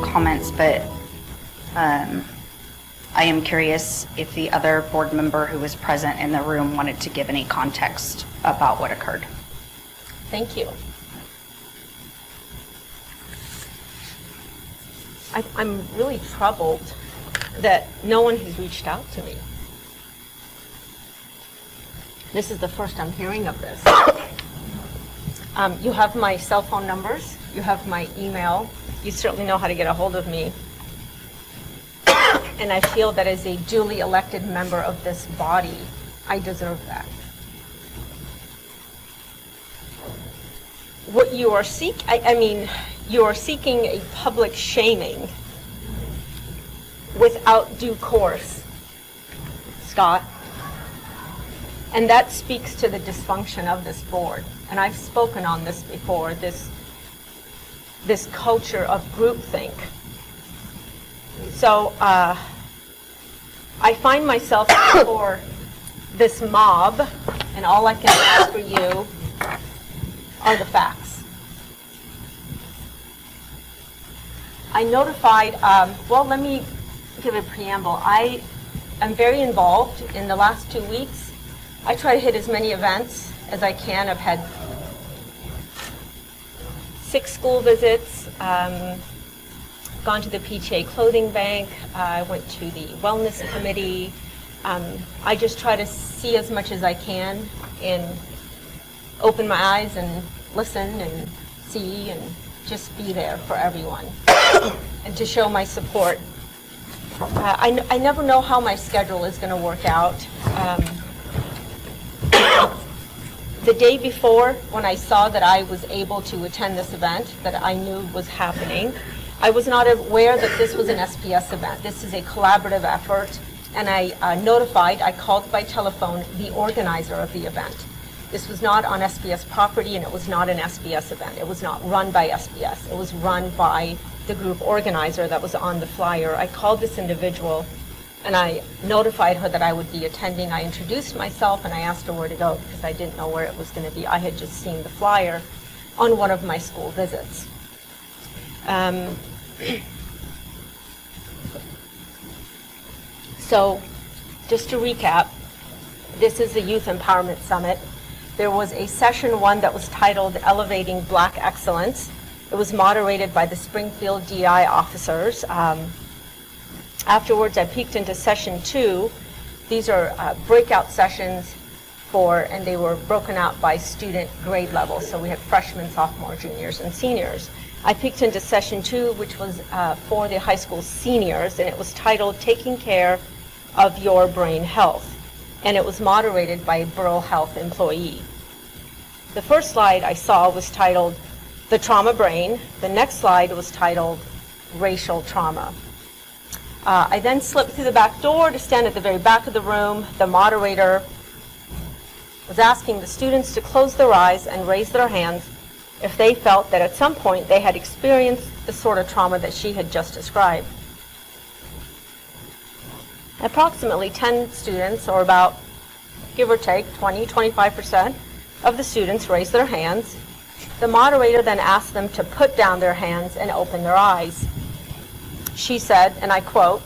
comments, but I am curious if the other board member who was present in the room wanted to give any context about what occurred. Thank you. I'm really troubled that no one has reached out to me. This is the first I'm hearing of this. You have my cell phone numbers, you have my email, you certainly know how to get a hold of me. And I feel that as a duly elected member of this body, I deserve that. What you are you are seeking a public shaming without due course, Scott. And that speaks to the dysfunction of this board. And I've spoken on this before, this culture of groupthink. So I find myself before this mob, and all I can ask for you are the facts. I notified, well, let me give a preamble. I am very involved in the last 2 weeks. I try to hit as many events as I can. I've had 6 school visits, gone to the PTA clothing bank, I went to the wellness committee. I just try to see as much as I can and open my eyes and listen and see and just be there for everyone and to show my support. I never know how my schedule is going to work out. The day before, when I saw that I was able to attend this event that I knew was happening, I was not aware that this was an SPS event. This is a collaborative effort, and I called by telephone the organizer of the event. This was not on SPS property, and it was not an SPS event. It was not run by SPS. It was run by the group organizer that was on the flyer. I called this individual, and I notified her that I would be attending. I introduced myself, and I asked her where to go because I didn't know where it was going to be. I had just seen the flyer on one of my school visits. So, just to recap, this is the Youth Empowerment Summit. There was a session 1 that was titled Elevating Black Excellence. It was moderated by the Springfield DI officers. Afterwards, I peeked into session 2. These are breakout sessions and they were broken out by student grade level. So we had freshmen, sophomores, juniors, and seniors. I peeked into session 2, which was for the high school seniors, and it was titled Taking Care of Your Brain Health. And it was moderated by a Burrell Health employee. The first slide I saw was titled The Trauma Brain. The next slide was titled Racial Trauma. I then slipped through the back door to stand at the very back of the room. The moderator was asking the students to close their eyes and raise their hands if they felt that at some point they had experienced the sort of trauma that she had just described. Approximately 10 students, or about, give or take, 20-25% of the students raised their hands. The moderator then asked them to put down their hands and open their eyes. She said, and I quote,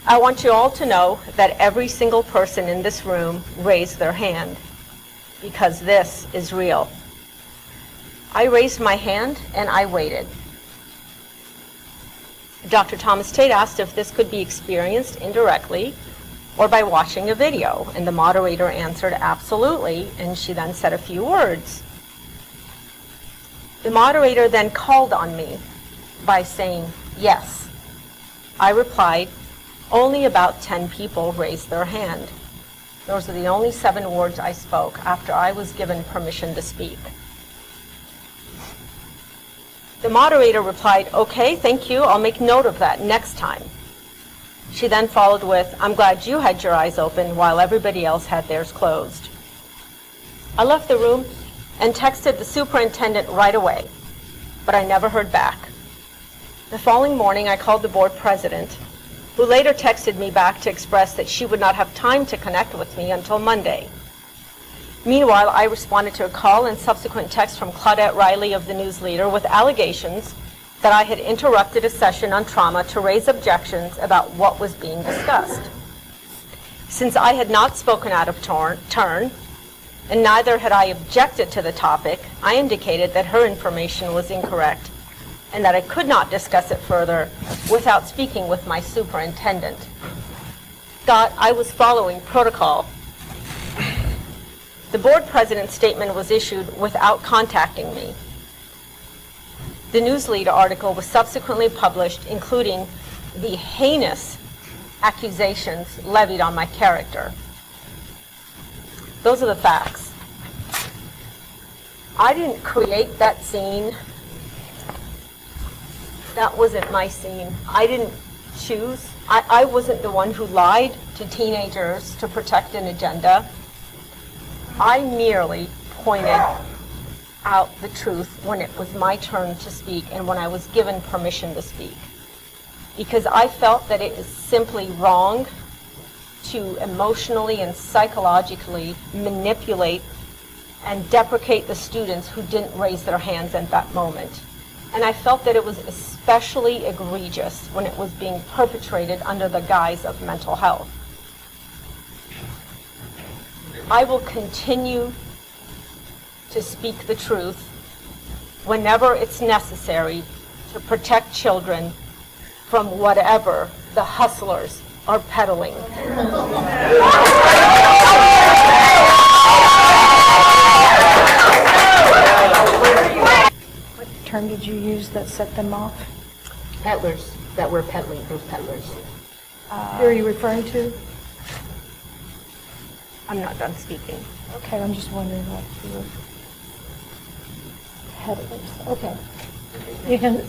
"I want you all to know that every single person in this room raised their hand, because this is real." I raised my hand and I waited. Dr. Thomas-Tate asked if this could be experienced indirectly or by watching a video, and the moderator answered absolutely, and she then said a few words. The moderator then called on me by saying, "Yes." I replied, "Only about 10 people raised their hand." Those are the only 7 words I spoke after I was given permission to speak. The moderator replied, "Okay, thank you, I'll make note of that next time." She then followed with, "I'm glad you had your eyes open while everybody else had theirs closed." I left the room and texted the superintendent right away, but I never heard back. The following morning, I called the board president, who later texted me back to express that she would not have time to connect with me until Monday. Meanwhile, I responded to a call and subsequent text from Claudette Riley of the News Leader with allegations that I had interrupted a session on trauma to raise objections about what was being discussed. Since I had not spoken out of turn, and neither had I objected to the topic, I indicated that her information was incorrect and that I could not discuss it further without speaking with my superintendent. Thought I was following protocol. The board president's statement was issued without contacting me. The Newsleader article was subsequently published, including the heinous accusations levied on my character. Those are the facts. I didn't create that scene. That wasn't my scene. I didn't choose. I wasn't the one who lied to teenagers to protect an agenda. I merely pointed out the truth when it was my turn to speak and when I was given permission to speak. Because I felt that it is simply wrong to emotionally and psychologically manipulate and deprecate the students who didn't raise their hands at that moment. And I felt that it was especially egregious when it was being perpetrated under the guise of mental health. I will continue to speak the truth whenever it's necessary to protect children from whatever the hustlers are peddling. What term did you use that set them off? Peddlers that were peddling, those peddlers. Who are you referring to? I'm not done speaking. Okay, I'm just wondering what you were. Peddlers. Okay. You can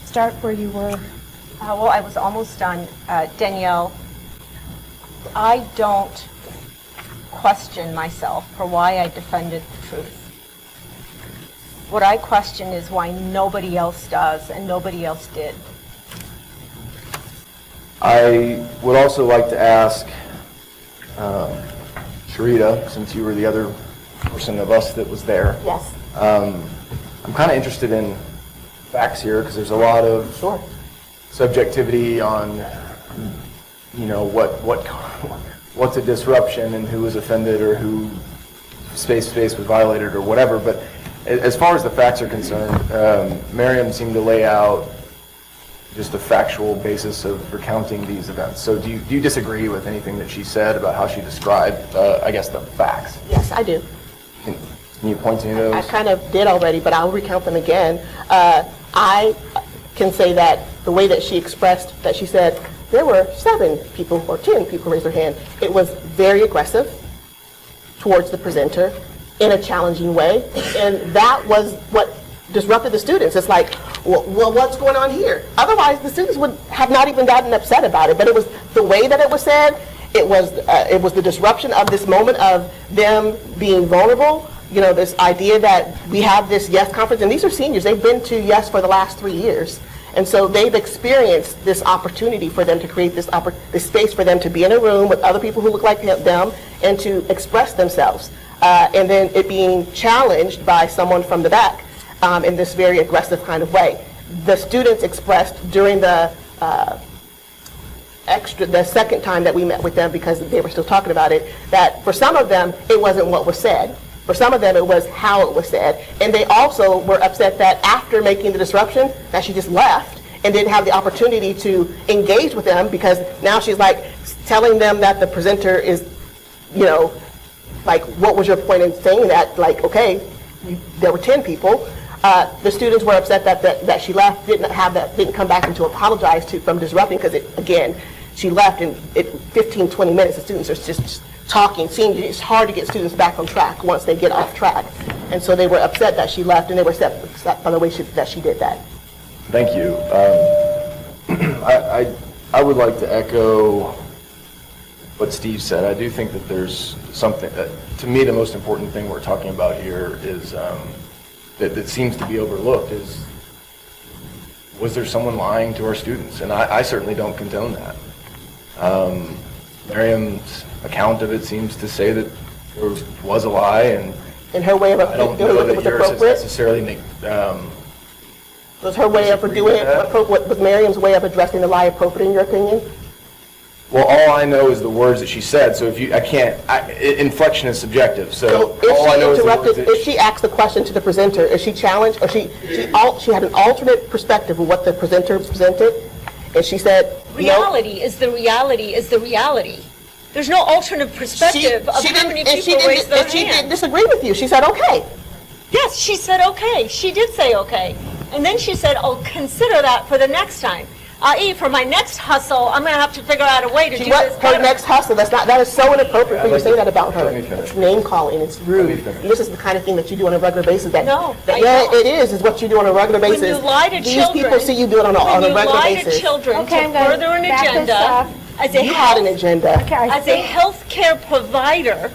start where you were. Well, I was almost done. Danielle, I don't question myself for why I defended the truth. What I question is why nobody else does and nobody else did. I would also like to ask Shurita, since you were the other person of us that was there. Yes. I'm kind of interested in facts here because there's a lot of Sure. subjectivity on, you know, what's a disruption and who was offended or who space was violated or whatever. But as far as the facts are concerned, Maryam seemed to lay out just a factual basis of recounting these events. So do you disagree with anything that she said about how she described, I guess, the facts? Yes, I do. Can you point to any of I those? kind of did already, but I'll recount them again. I can say that the way that she expressed that she said there were 7 people or 10 people raised their hand, it was very aggressive towards the presenter in a challenging way. And that was what disrupted the students. It's like, well, what's going on here? Otherwise, the students would have not even gotten upset about it. But it was the way that it was said. It was the disruption of this moment of them being vulnerable. You know, this idea that we have this YES conference, and these are seniors. They've been to YES for the last 3 years. And so they've experienced this opportunity for them to create this space for them to be in a room with other people who look like them and to express themselves. And then it being challenged by someone from the back in this very aggressive kind of way. The students expressed during the second time that we met with them, because they were still talking about it, that for some of them, it wasn't what was said. For some of them, it was how it was said. And they also were upset that after making the disruption, that she just left and didn't have the opportunity to engage with them, because now she's like telling them that the presenter is, you know, like, what was your point in saying that? Like, okay, there were 10 people. The students were upset that she left, didn't come back and to apologize from disrupting, because again, she left in 15, 20 minutes. The students are just talking. It's hard to get students back on track once they get off track. And so they were upset that she left, and they were upset by the way that she did that. Thank you. I would like to echo what Steve said. I do think that there's something, to me, the most important thing we're talking about here is that seems to be overlooked is, was there someone lying to our students? And I certainly don't condone that. Maryam's account of it seems to say that there was a lie, and In her way of I don't know that was yours is appropriate. necessarily Was her way of doing it, was Maryam's way of addressing the lie appropriate in your opinion? Well, all I know is the words that she said, so inflection is subjective, so all I know is the words that If she asked the question to the presenter, is she challenged, or she had an alternate perspective of what the presenter presented, and she said, no. Reality is the reality is the reality. There's no alternate perspective of how many people raise their hand. She didn't disagree with you. She said, okay. Yes, she said okay. She did say okay. And then she said, I'll consider that for the next time. I.e., for my next hustle, I'm going to have to figure out a way to do this Her better. next hustle, that is so inappropriate for you to say that about her. Let me finish. It's name calling, it's rude. finish. This is the kind of thing that you do on a regular basis. No, I Yeah, don't. it is what you do on a regular basis. When you lie to These children, people see you do it on a regular when you lie basis. to children Okay, I'm to gonna further an wrap this agenda, up. as a You had an health, agenda. Okay, I as a think- healthcare provider,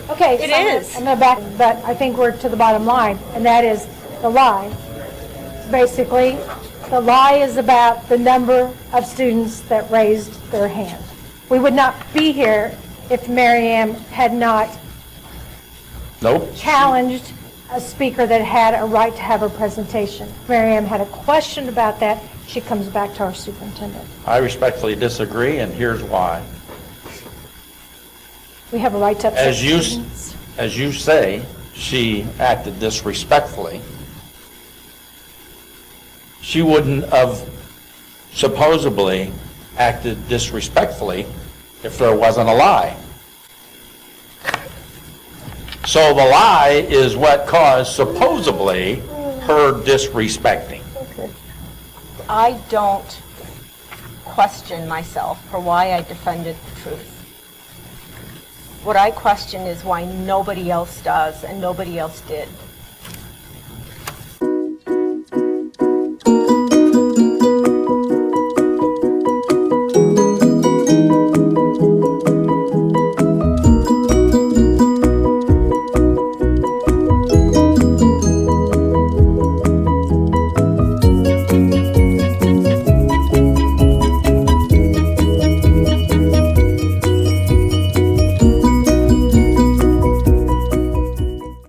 Okay, It so is. I'm going to back, but I think we're to the bottom line, and that is the lie. Basically, the lie is about the number of students that raised their hand. We would not be here if Maryam had not Nope. challenged a speaker that had a right to have a presentation. Maryam had a question about that. She comes back to our superintendent. I respectfully disagree, and here's why. We have a right to upset As you, students. as you say, she acted disrespectfully. She wouldn't have supposedly acted disrespectfully if there wasn't a lie. So the lie is what caused supposedly her disrespecting. I don't question myself for why I defended the truth. What I question is why nobody else does and nobody else did.